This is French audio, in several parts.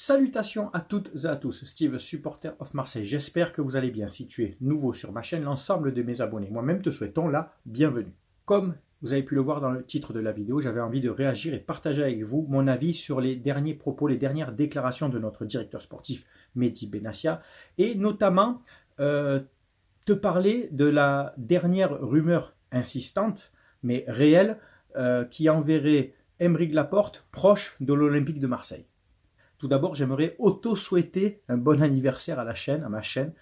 Salutations à toutes et à tous, Steve, supporter of Marseille. J'espère que vous allez bien. Si tu es nouveau sur ma chaîne, l'ensemble de mes abonnés, moi-même te souhaitons la bienvenue. Comme vous avez pu le voir dans le titre de la vidéo, j'avais envie de réagir et partager avec vous mon avis sur les derniers propos, les dernières déclarations de notre directeur sportif Mehdi Benassia et notamment te parler de la dernière rumeur insistante mais réelle qui enverrait Aymeric Laporte proche de l'Olympique de Marseille. Tout d'abord, j'aimerais auto-souhaiter un bon anniversaire à ma chaîne,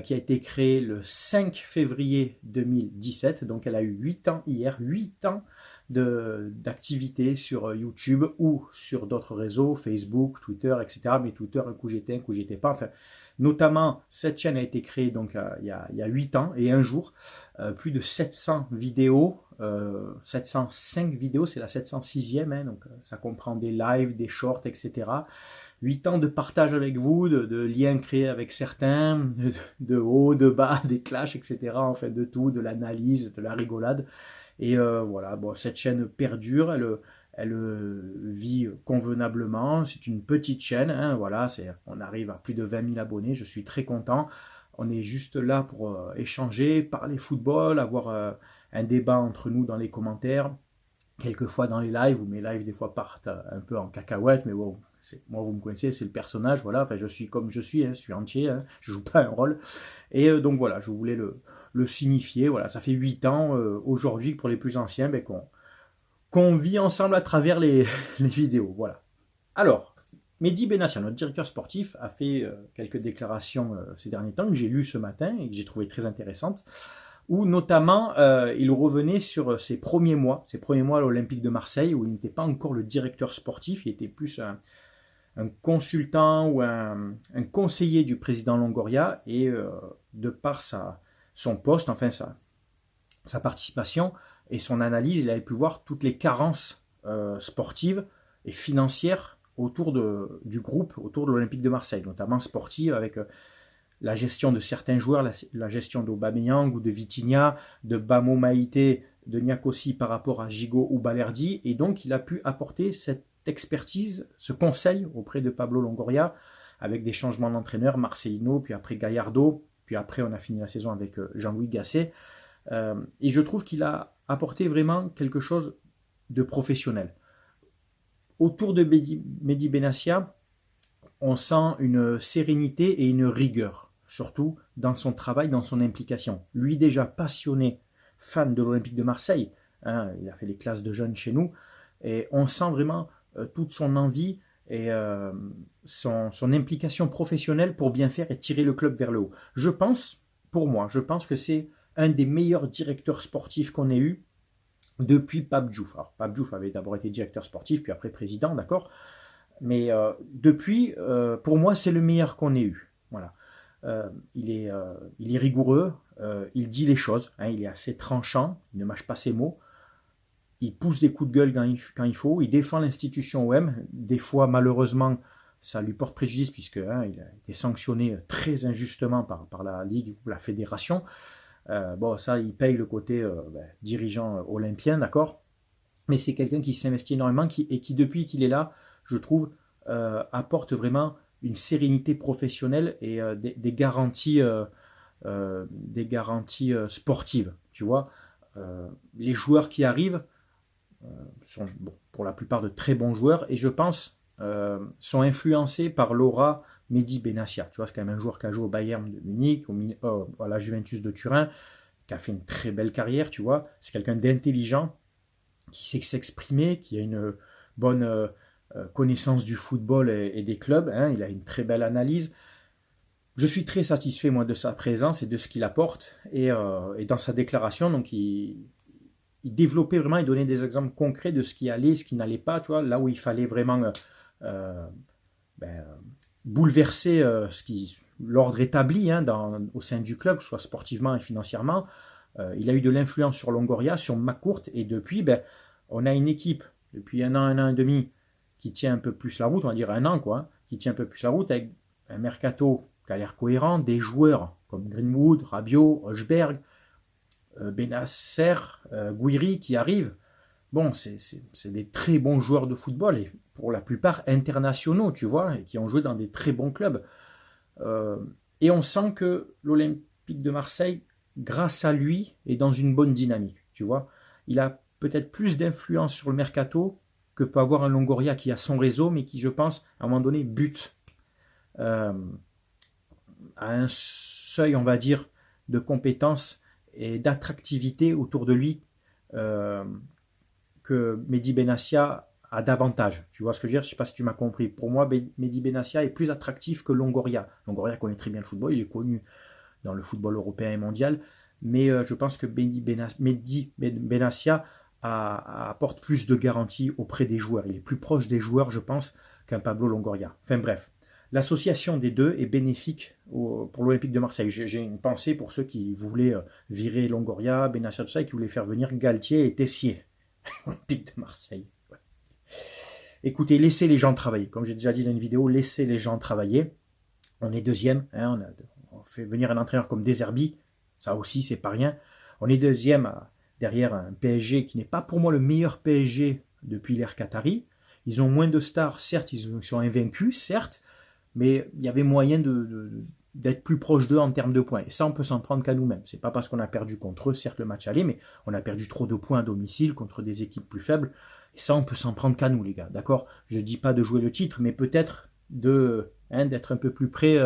qui a été créée le 5 février 2017. Donc, elle a eu 8 ans hier, 8 ans d'activité sur YouTube ou sur d'autres réseaux, Facebook, Twitter, etc. Mais Twitter, un coup j'étais, un coup j'étais pas. Enfin, notamment, cette chaîne a été créée donc il y a 8 ans et un jour. Plus de 700 vidéos, 705 vidéos, c'est la 706e, hein, donc ça comprend des lives, des shorts, etc. 8 ans de partage avec vous, de liens créés avec certains, de haut, de bas, des clashs, etc. En fait, de tout, de l'analyse, de la rigolade. Et voilà, bon, cette chaîne perdure, elle vit convenablement. C'est une petite chaîne, hein, voilà, on arrive à plus de 20 000 abonnés, je suis très content. On est juste là pour échanger, parler football, avoir un débat entre nous dans les commentaires, quelquefois dans les lives, où mes lives des fois partent un peu en cacahuète, mais bon, moi vous me connaissez, c'est le personnage, voilà, enfin, je suis comme je suis, hein, je suis entier, hein, je joue pas un rôle. Et donc voilà, je voulais le signifier, voilà, ça fait 8 ans aujourd'hui pour les plus anciens, ben, qu'on vit ensemble à travers les vidéos, voilà. Alors, Mehdi Benassia, notre directeur sportif, a fait quelques déclarations ces derniers temps que j'ai lues ce matin et que j'ai trouvé très intéressantes, où notamment il revenait sur ses premiers mois à l'Olympique de Marseille, où il n'était pas encore le directeur sportif, il était plus un consultant ou un conseiller du président Longoria, et de par son poste, enfin sa participation et son analyse, il avait pu voir toutes les carences sportives et financières autour du groupe, autour de l'Olympique de Marseille, notamment sportive, avec la gestion de certains joueurs, la gestion d'Aubameyang ou de Vitinha, de Bamo Maïté, de Niakossi par rapport à Gigot ou Balerdi, et donc il a pu apporter cette expertise, ce conseil auprès de Pablo Longoria, avec des changements d'entraîneur, Marcelino, puis après Gallardo, puis après on a fini la saison avec Jean-Louis Gasset, et je trouve qu'il a apporté vraiment quelque chose de professionnel. Autour de Mehdi Benassia, on sent une sérénité et une rigueur, surtout dans son travail, dans son implication. Lui déjà passionné, fan de l'Olympique de Marseille, hein, il a fait les classes de jeunes chez nous, et on sent vraiment toute son envie et son implication professionnelle pour bien faire et tirer le club vers le haut. Je pense que c'est un des meilleurs directeurs sportifs qu'on ait eu depuis Pape Diouf. Alors, Pape Diouf avait d'abord été directeur sportif, puis après président, d'accord. Mais depuis, pour moi, c'est le meilleur qu'on ait eu. Voilà. Il est rigoureux, il dit les choses, hein, il est assez tranchant, il ne mâche pas ses mots. Il pousse des coups de gueule quand il faut, il défend l'institution OM. Des fois, malheureusement, ça lui porte préjudice puisque hein, il a été sanctionné très injustement par la Ligue ou la Fédération. Bon, ça, il paye le côté dirigeant olympien, d'accord. Mais c'est quelqu'un qui s'investit énormément et qui, depuis qu'il est là, je trouve, apporte vraiment une sérénité professionnelle et des garanties, sportives. Tu vois, les joueurs qui arrivent sont, bon, pour la plupart, de très bons joueurs et je pense sont influencés par l'aura Mehdi Benassia. Tu vois, c'est quand même un joueur qui a joué au Bayern de Munich, à la Juventus de Turin, qui a fait une très belle carrière. Tu vois, c'est quelqu'un d'intelligent, qui sait s'exprimer, qui a une bonne connaissance du football et des clubs, hein, il a une très belle analyse. Je suis très satisfait, moi, de sa présence et de ce qu'il apporte. Et dans sa déclaration, donc, il développait vraiment, il donnait des exemples concrets de ce qui allait, ce qui n'allait pas, tu vois, là où il fallait vraiment bouleverser l'ordre établi hein, au sein du club, soit sportivement et financièrement. Il a eu de l'influence sur Longoria, sur McCourt, et depuis, on a une équipe, depuis un an et demi, qui tient un peu plus la route, on va dire un an, quoi, qui tient un peu plus la route, avec un mercato qui a l'air cohérent, des joueurs comme Greenwood, Rabiot, Hojberg, Benasser, Gouiri qui arrivent. bon, c'est des très bons joueurs de football, et pour la plupart internationaux, tu vois, et qui ont joué dans des très bons clubs. Euh, et on sent que l'Olympique de Marseille, grâce à lui, est dans une bonne dynamique, tu vois. Il a peut-être plus d'influence sur le mercato que peut avoir un Longoria qui a son réseau, mais qui, je pense, à un moment donné, bute euh, à un seuil, on va dire, de compétences et d'attractivité autour de lui euh, que Mehdi Benassia a davantage. Tu vois ce que je veux dire? Je ne sais pas si tu m'as compris. Pour moi, Mehdi Benassia est plus attractif que Longoria. Longoria connaît très bien le football, il est connu dans le football européen et mondial, mais je pense que Mehdi Benassia apporte plus de garanties auprès des joueurs. Il est plus proche des joueurs, je pense, qu'un Pablo Longoria. Enfin bref, l'association des deux est bénéfique pour l'Olympique de Marseille. J'ai une pensée pour ceux qui voulaient virer Longoria, Benassia, tout ça, et qui voulaient faire venir Galtier et Tessier. Olympique de Marseille. Ouais. Écoutez, laissez les gens travailler. Comme j'ai déjà dit dans une vidéo, laissez les gens travailler. On est deuxième, hein, on fait venir un entraîneur comme Deserbi, ça aussi c'est pas rien. On est deuxième derrière un PSG qui n'est pas pour moi le meilleur PSG depuis l'ère Qatari. Ils ont moins de stars, certes, ils sont invaincus, certes, mais il y avait moyen d'être plus proche d'eux en termes de points. Et ça, on peut s'en prendre qu'à nous-mêmes. C'est pas parce qu'on a perdu contre eux, certes, le match aller, mais on a perdu trop de points à domicile contre des équipes plus faibles. Et ça, on peut s'en prendre qu'à nous, les gars. D'accord? Je dis pas de jouer le titre, mais peut-être d'être un peu plus près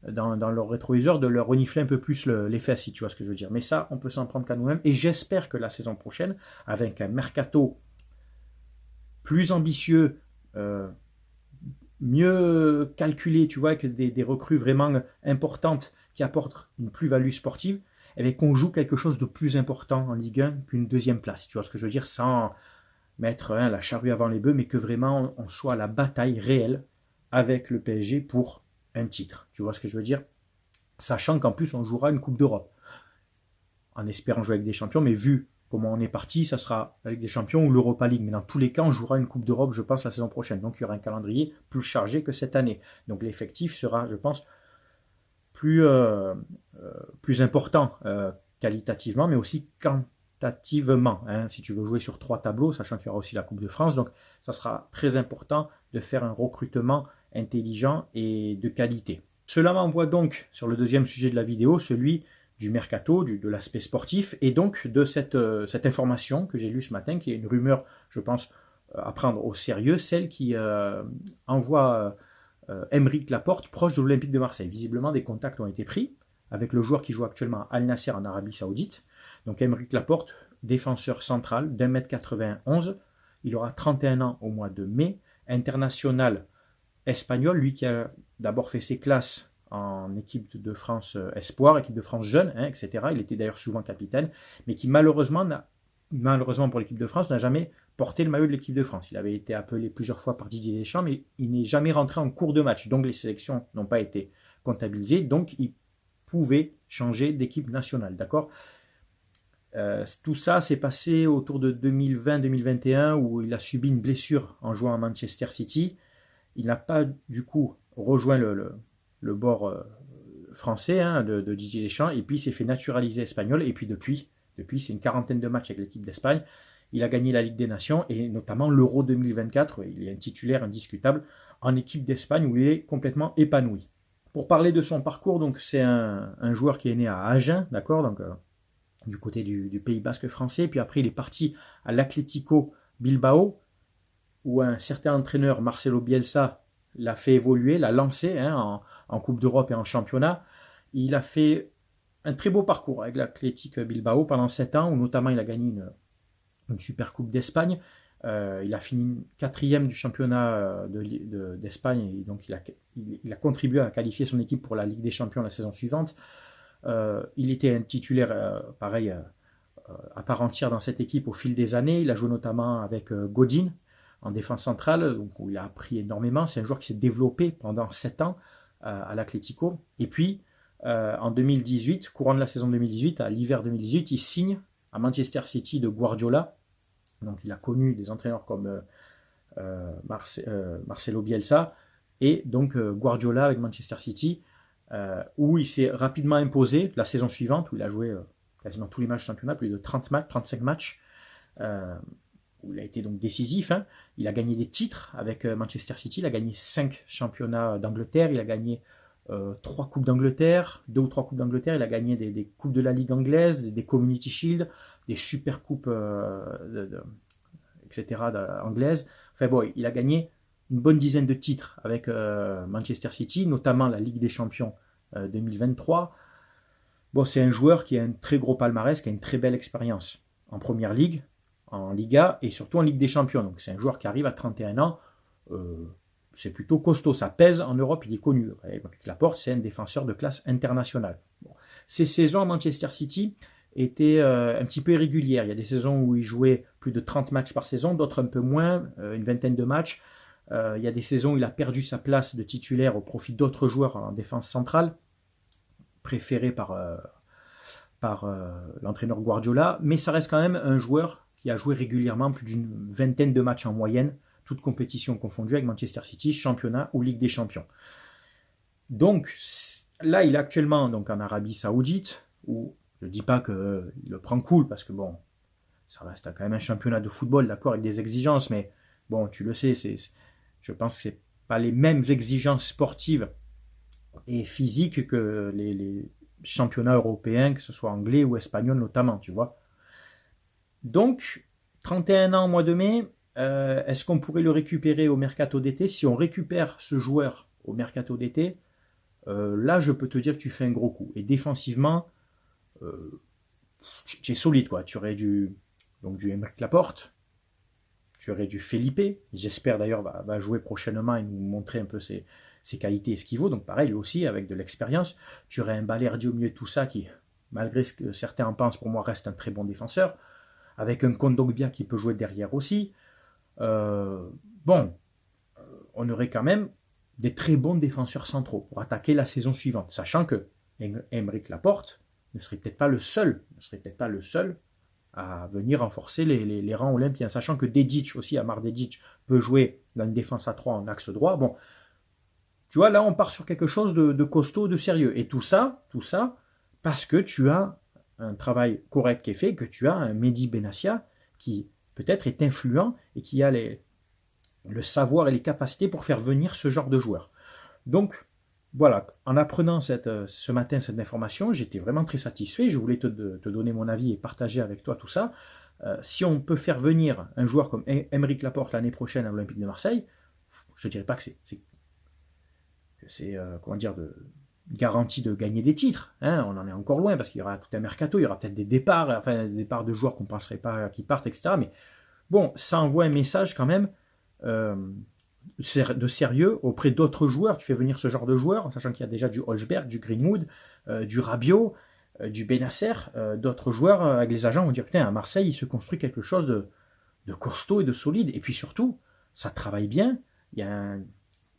dans leur rétroviseur, de leur renifler un peu plus les fesses, si tu vois ce que je veux dire. Mais ça, on peut s'en prendre qu'à nous-mêmes. Et j'espère que la saison prochaine, avec un mercato plus ambitieux, mieux calculé, tu vois, avec des recrues vraiment importantes qui apportent une plus-value sportive, eh bien, qu'on joue quelque chose de plus important en Ligue 1 qu'une deuxième place. Tu vois ce que je veux dire, sans mettre la charrue avant les bœufs, mais que vraiment on soit à la bataille réelle avec le PSG pour un titre. Tu vois ce que je veux dire? Sachant qu'en plus on jouera une Coupe d'Europe. En espérant jouer avec des champions, mais vu comment on est parti, ça sera avec des champions ou l'Europa League. Mais dans tous les cas, on jouera une Coupe d'Europe, je pense, la saison prochaine. Donc il y aura un calendrier plus chargé que cette année. Donc l'effectif sera, je pense, plus important qualitativement, mais aussi quantitativement. Hein, si tu veux jouer sur 3 tableaux, sachant qu'il y aura aussi la Coupe de France. Donc ça sera très important de faire un recrutement intelligent et de qualité. Cela m'envoie donc sur le deuxième sujet de la vidéo, celui du mercato, de l'aspect sportif, et donc de cette information que j'ai lue ce matin, qui est une rumeur, je pense, à prendre au sérieux, celle qui envoie Aymeric Laporte proche de l'Olympique de Marseille. Visiblement, des contacts ont été pris avec le joueur qui joue actuellement à Al Nasser en Arabie Saoudite. Donc Aymeric Laporte, défenseur central d'1m91, il aura 31 ans au mois de mai, international espagnol, lui qui a d'abord fait ses classes en équipe de France Espoir, équipe de France Jeune, hein, etc. Il était d'ailleurs souvent capitaine, mais qui malheureusement pour l'équipe de France, n'a jamais porté le maillot de l'équipe de France. Il avait été appelé plusieurs fois par Didier Deschamps, mais il n'est jamais rentré en cours de match. Donc les sélections n'ont pas été comptabilisées, donc il pouvait changer d'équipe nationale, d'accord? Tout ça s'est passé autour de 2020-2021 où il a subi une blessure en jouant à Manchester City. Il n'a pas du coup rejoint le bord français hein, de Didier Deschamps et puis il s'est fait naturaliser espagnol et puis depuis c'est une quarantaine de matchs avec l'équipe d'Espagne. Il a gagné la Ligue des Nations et notamment l'Euro 2024. Il est un titulaire indiscutable en équipe d'Espagne où il est complètement épanoui. Pour parler de son parcours, donc c'est un joueur qui est né à Agen, d'accord, donc du côté du Pays Basque français. Puis après il est parti à l'Atlético Bilbao où un certain entraîneur Marcelo Bielsa l'a fait évoluer, l'a lancé hein, en Coupe d'Europe et en championnat. Il a fait un très beau parcours avec l'Athletic Bilbao pendant 7 ans, où notamment il a gagné une super Coupe d'Espagne. Il a fini 4e du championnat d'Espagne, et donc il a contribué à qualifier son équipe pour la Ligue des Champions la saison suivante. Il était un titulaire, pareil, à part entière dans cette équipe au fil des années. Il a joué notamment avec Godin en défense centrale, donc où il a appris énormément. C'est un joueur qui s'est développé pendant 7 ans à l'Atlético. Et puis, en 2018, courant de la saison 2018, à l'hiver 2018, il signe à Manchester City de Guardiola. Donc il a connu des entraîneurs comme Marcelo Bielsa et donc Guardiola avec Manchester City, où il s'est rapidement imposé la saison suivante, où il a joué quasiment tous les matchs de championnat, plus de 30 matchs, 35 matchs. où il a été donc décisif. Hein. Il a gagné des titres avec Manchester City, il a gagné 5 championnats d'Angleterre, il a gagné 3 coupes d'Angleterre, 2 ou 3 coupes d'Angleterre, il a gagné des coupes de la Ligue anglaise, des Community Shield, des super coupes, etc. anglaises. Enfin bon, il a gagné une bonne dizaine de titres avec Manchester City, notamment la Ligue des Champions 2023. Bon, c'est un joueur qui a un très gros palmarès, qui a une très belle expérience en Première Ligue, en Liga et surtout en Ligue des Champions. Donc c'est un joueur qui arrive à 31 ans, c'est plutôt costaud, ça pèse en Europe, il est connu. Laporte, c'est un défenseur de classe internationale. Bon. Ces saisons à Manchester City étaient un petit peu irrégulières. Il y a des saisons où il jouait plus de 30 matchs par saison, d'autres un peu moins, une vingtaine de matchs. Il y a des saisons où il a perdu sa place de titulaire au profit d'autres joueurs en défense centrale, préférés par l'entraîneur Guardiola, mais ça reste quand même un joueur qui a joué régulièrement plus d'une vingtaine de matchs en moyenne, toutes compétitions confondues avec Manchester City, championnat ou Ligue des Champions. Donc là, il est actuellement donc, en Arabie Saoudite, où je ne dis pas qu'il le prend cool, parce que bon, ça reste quand même un championnat de football, d'accord, avec des exigences, mais bon, tu le sais, je pense que ce n'est pas les mêmes exigences sportives et physiques que les championnats européens, que ce soit anglais ou espagnol notamment, tu vois. Donc, 31 ans au mois de mai, est-ce qu'on pourrait le récupérer au mercato d'été? Si on récupère ce joueur au mercato d'été, là, je peux te dire que tu fais un gros coup. Et défensivement, tu es solide, quoi. Tu aurais du Aymeric Laporte, tu aurais du Felipe, j'espère d'ailleurs va jouer prochainement et nous montrer un peu ses qualités et ce qu'il vaut. Donc pareil, lui aussi, avec de l'expérience. Tu aurais un Balerdi au milieu de tout ça qui, malgré ce que certains en pensent, pour moi, reste un très bon défenseur. Avec un Kondogbia qui peut jouer derrière aussi. On aurait quand même des très bons défenseurs centraux pour attaquer la saison suivante, sachant que Aymeric Laporte ne serait peut-être pas le seul à venir renforcer les rangs olympiens, sachant que Dedic aussi, Amar Dedic, peut jouer dans une défense à 3 en axe droit. Bon, tu vois, là on part sur quelque chose de costaud, de sérieux. Et tout ça, parce que tu as un travail correct qui est fait, que tu as un Mehdi Benassia qui peut-être est influent et qui a le savoir et les capacités pour faire venir ce genre de joueur. Donc voilà, en apprenant ce matin cette information, j'étais vraiment très satisfait. Je voulais te donner mon avis et partager avec toi tout ça. Si on peut faire venir un joueur comme Aymeric Laporte l'année prochaine à l'Olympique de Marseille, je ne dirais pas que c'est comment dire, de garantie de gagner des titres. Hein, on en est encore loin parce qu'il y aura tout un mercato, il y aura peut-être des départs, enfin des départs de joueurs qu'on ne penserait pas qu'ils partent, etc. Mais bon, ça envoie un message quand même de sérieux auprès d'autres joueurs. Tu fais venir ce genre de joueurs, en sachant qu'il y a déjà du Holzberg, du Greenwood, du Rabiot, du Benasser, d'autres joueurs avec les agents vont dire putain, à Marseille, il se construit quelque chose de costaud et de solide. Et puis surtout, ça travaille bien. Il y a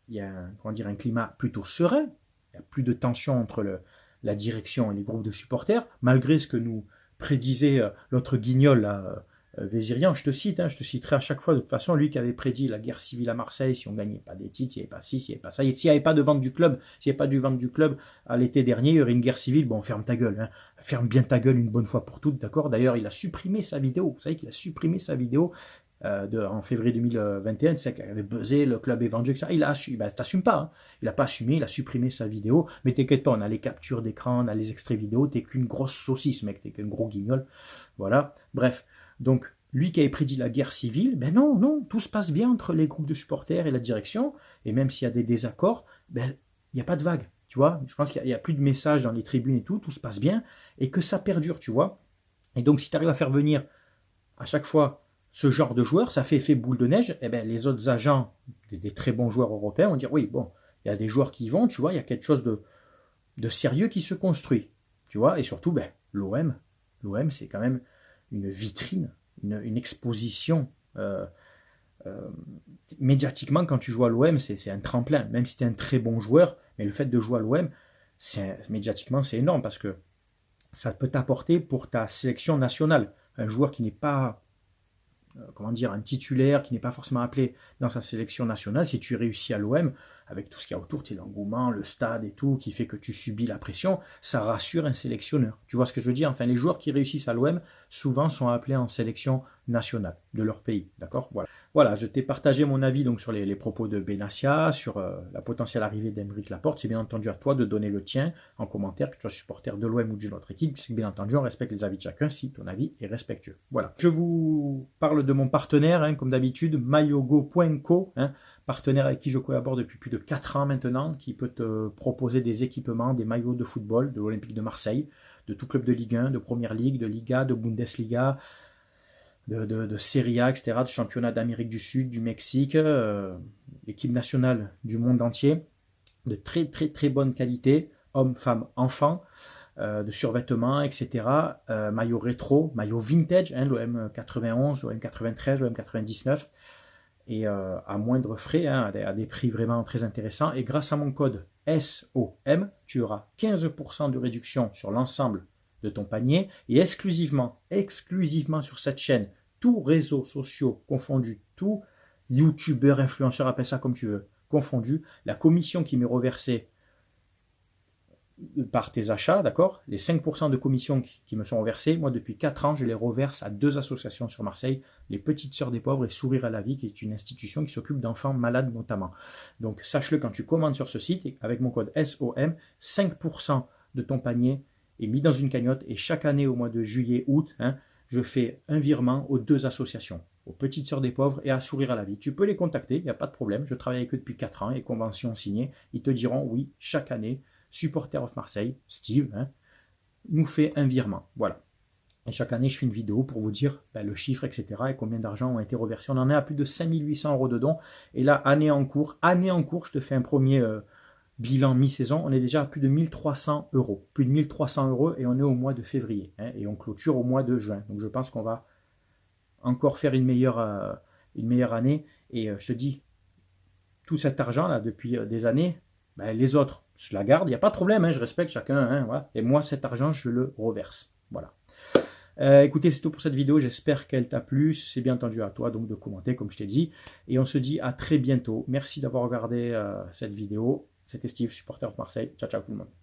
un climat plutôt serein. Il n'y a plus de tension entre la direction et les groupes de supporters, malgré ce que nous prédisait l'autre guignol, Vézirian. Je te citerai à chaque fois, de toute façon, lui qui avait prédit la guerre civile à Marseille, si on ne gagnait pas des titres, s'il n'y avait pas ci, s'il n'y avait pas ça, s'il n'y avait pas de vente du club, s'il n'y avait pas de vente du club à l'été dernier, il y aurait une guerre civile. Bon, ferme ta gueule, hein. Ferme bien ta gueule une bonne fois pour toutes, d'accord? D'ailleurs, il a supprimé sa vidéo, vous savez qu'il a supprimé sa vidéo en février 2021, c'est qu'il avait buzzé, le club est vendu, etc. Il a assumé, t'assumes pas, hein. Il n'a pas assumé, il a supprimé sa vidéo, mais t'inquiète pas, on a les captures d'écran, on a les extraits vidéo, t'es qu'une grosse saucisse, mec, t'es qu'un gros guignol, voilà, bref, donc, lui qui avait prédit la guerre civile, ben non, tout se passe bien entre les groupes de supporters et la direction, et même s'il y a des désaccords, ben, il n'y a pas de vague, tu vois, je pense qu'il n'y a plus de messages dans les tribunes et tout se passe bien, et que ça perdure, tu vois, et donc si tu arrives à faire venir à chaque fois ce genre de joueur, ça fait effet boule de neige, et ben les autres agents, des très bons joueurs européens, vont dire oui, bon, il y a des joueurs qui y vont, tu vois, il y a quelque chose de sérieux qui se construit, tu vois, et surtout, ben, l'OM, c'est quand même une vitrine, une exposition. Médiatiquement, quand tu joues à l'OM, c'est un tremplin, même si tu es un très bon joueur, mais le fait de jouer à l'OM, médiatiquement, c'est énorme, parce que ça peut t'apporter pour ta sélection nationale, un joueur qui n'est pas un titulaire qui n'est pas forcément appelé dans sa sélection nationale, si tu réussis à l'OM, avec tout ce qu'il y a autour, l'engouement, le stade et tout, qui fait que tu subis la pression, ça rassure un sélectionneur. Tu vois ce que je veux dire? Enfin, les joueurs qui réussissent à l'OM, souvent sont appelés en sélection nationale de leur pays. D'accord, voilà, je t'ai partagé mon avis donc sur les propos de Benassia, sur la potentielle arrivée d'Aymeric Laporte. C'est bien entendu à toi de donner le tien en commentaire, que tu sois supporter de l'OM ou d'une autre équipe, puisque bien entendu on respecte les avis de chacun si ton avis est respectueux. Voilà, je vous parle de mon partenaire, comme d'habitude, maillogo.co, partenaire avec qui je collabore depuis plus de 4 ans maintenant, qui peut te proposer des équipements, des maillots de football de l'Olympique de Marseille, de tout club de Ligue 1, de Première Ligue, de Liga, de Bundesliga, de Serie A, etc., de championnat d'Amérique du Sud, du Mexique, l'équipe nationale du monde entier, de très très très bonne qualité, hommes, femmes, enfants, de survêtements, etc., maillot rétro, maillot vintage, l'OM 91, l'OM 93, l'OM 99, et à moindre frais, à des prix vraiment très intéressants. Et grâce à mon code SOM, tu auras 15% de réduction sur l'ensemble de ton panier, et exclusivement sur cette chaîne, tous réseaux sociaux confondus, tous youtubeurs, influenceurs, appelle ça comme tu veux, confondus, la commission qui m'est reversée par tes achats, d'accord, les 5% de commission qui me sont reversés, moi depuis 4 ans, je les reverse à 2 associations sur Marseille, les Petites Sœurs des Pauvres et Sourire à la Vie, qui est une institution qui s'occupe d'enfants malades notamment. Donc sache-le quand tu commandes sur ce site, avec mon code SOM, 5% de ton panier est mis dans une cagnotte, et chaque année au mois de juillet, août, je fais un virement aux 2 associations, aux Petites Sœurs des Pauvres et à Sourire à la Vie. Tu peux les contacter, il n'y a pas de problème, je travaille avec eux depuis 4 ans, et convention signée, ils te diront oui, chaque année, Supporter of Marseille, Steve, nous fait un virement. Voilà. Et chaque année, je fais une vidéo pour vous dire le chiffre, etc. et combien d'argent ont été reversés. On en est à plus de 5800 € de dons. Et là, année en cours, je te fais un premier bilan mi-saison. On est déjà à plus de 1300 €. Plus de 1300 € et on est au mois de février. Et on clôture au mois de juin. Donc je pense qu'on va encore faire une meilleure année. Et je te dis, tout cet argent-là, depuis des années, les autres, je la garde, il n'y a pas de problème, je respecte chacun, voilà. Et moi, cet argent, je le reverse. Voilà. Écoutez, c'est tout pour cette vidéo, j'espère qu'elle t'a plu. C'est bien entendu à toi donc de commenter, comme je t'ai dit. Et on se dit à très bientôt. Merci d'avoir regardé cette vidéo. C'était Steve, supporter de Marseille. Ciao, ciao tout le monde.